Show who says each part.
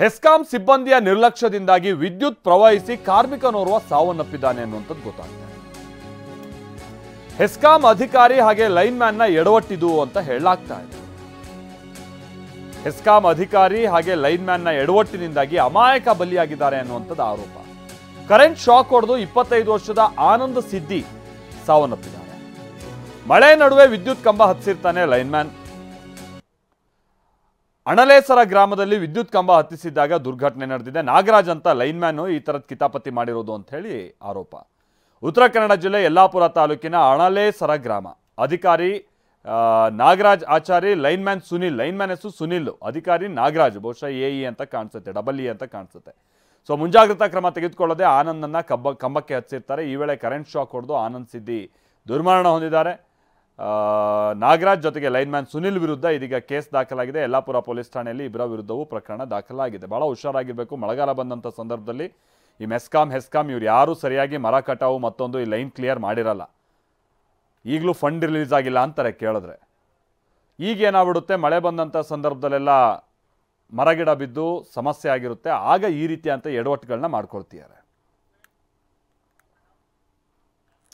Speaker 1: ಹೆಸ್ಕಾಂ ಸಿಬ್ಬಂದಿಯ ನಿರ್ಲಕ್ಷ್ಯದಿಂದಾಗಿ ವಿದ್ಯುತ್ ಪ್ರವಹಿಸಿ ಕಾರ್ಮಿಕನೋರ್ವ ಸಾವನ್ನಪ್ಪಿದ್ದಾನೆ ಅನ್ನುವಂಥದ್ದು ಗೊತ್ತಾಗ್ತದೆ. ಹೆಸ್ಕಾಂ ಅಧಿಕಾರಿ ಹಾಗೆ ಲೈನ್ ಮ್ಯಾನ್ ನ ಎಡವಟ್ಟಿದು ಅಂತ ಹೇಳಲಾಗ್ತಾ ಇದೆ. ಹೆಸ್ಕಾಂ ಅಧಿಕಾರಿ ಹಾಗೆ ಲೈನ್ ಮ್ಯಾನ್ ನ ಎಡವಟ್ಟಿನಿಂದಾಗಿ ಅಮಾಯಕ ಬಲಿಯಾಗಿದ್ದಾರೆ ಅನ್ನುವಂಥದ್ದು ಆರೋಪ. ಕರೆಂಟ್ ಶಾಕ್ ಹೊಡೆದು 25 ವರ್ಷದ ಆನಂದ್ ಸಿದ್ದಿ ಸಾವನ್ನಪ್ಪಿದ್ದಾರೆ. ಮಳೆ ನಡುವೆ ವಿದ್ಯುತ್ ಕಂಬ ಹತ್ತಿಸಿರ್ತಾನೆ ಲೈನ್ ಮ್ಯಾನ್. ಅಣಲೇಸರ ಗ್ರಾಮದಲ್ಲಿ ವಿದ್ಯುತ್ ಕಂಬ ಹತ್ತಿಸಿದ್ದಾಗ ದುರ್ಘಟನೆ ನಡೆದಿದೆ. ನಾಗರಾಜ್ ಅಂತ ಲೈನ್ ಮ್ಯಾನ್ ಈ ತರದ ಕಿತಾಪತಿ ಮಾಡಿರೋದು ಅಂತ ಹೇಳಿ ಆರೋಪ. ಉತ್ತರ ಕನ್ನಡ ಜಿಲ್ಲೆ ಯಲ್ಲಾಪುರ ತಾಲೂಕಿನ ಅಣಲೇಸರ ಗ್ರಾಮ. ಅಧಿಕಾರಿ Nagaraj Achari, line man Sunil. Line man ಹೆಸರು ಸುನಿಲ್, ಅಧಿಕಾರಿ ನಾಗರಾಜ್. ಬಹುಶಃ ಎಇ ಅಂತ ಕಾಣಿಸುತ್ತೆ, ಡಬಲ್ ಇ ಅಂತ ಕಾಣಿಸುತ್ತೆ. ಸೊ ಮುಂಜಾಗ್ರತಾ ಕ್ರಮ ತೆಗೆದುಕೊಳ್ಳದೆ ಆನಂದನ್ನ ಕಂಬಕ್ಕೆ ಹಚ್ಚಿರ್ತಾರೆ. ಈ ವೇಳೆ ಕರೆಂಟ್ ಶಾಕ್ ಹೊಡೆದು ಆನಂದ್ ಸಿದ್ದಿ ದುರ್ಮರಣ ಹೊಂದಿದ್ದಾರೆ. ನಾಗರಾಜ್ ಜೊತೆಗೆ ಲೈನ್ ಮ್ಯಾನ್ ಸುನಿಲ್ ವಿರುದ್ಧ ಇದೀಗ ಕೇಸ್ ದಾಖಲಾಗಿದೆ. ಯಲ್ಲಾಪುರ ಪೊಲೀಸ್ ಠಾಣೆಯಲ್ಲಿ ಇಬ್ಬರ ವಿರುದ್ಧವೂ ಪ್ರಕರಣ ದಾಖಲಾಗಿದೆ. ಬಹಳ ಹುಷಾರಾಗಿರಬೇಕು. ಮಳೆಗಾಲ ಬಂದಂಥ ಸಂದರ್ಭದಲ್ಲಿ ಈ ಹೆಸ್ಕಾಂ ಇವ್ರು ಯಾರು ಸರಿಯಾಗಿ ಮರ ಕಟಾವು ಮತ್ತೊಂದು ಈ ಲೈನ್ ಕ್ಲಿಯರ್ ಮಾಡಿರಲ್ಲ. ಈಗಲೂ ಫಂಡ್ ರಿಲೀಸ್ ಆಗಿಲ್ಲ ಅಂತಾರೆ ಕೇಳಿದ್ರೆ. ಈಗ ಏನಾಗ್ಬಿಡುತ್ತೆ, ಮಳೆ ಬಂದಂಥ ಸಂದರ್ಭದಲ್ಲೆಲ್ಲ ಮರಗಿಡ ಬಿದ್ದು ಸಮಸ್ಯೆ ಆಗಿರುತ್ತೆ. ಆಗ ಈ ರೀತಿಯಂಥ ಎಡವಟ್ಟುಗಳನ್ನ ಮಾಡ್ಕೊಳ್ತಿದ್ದಾರೆ.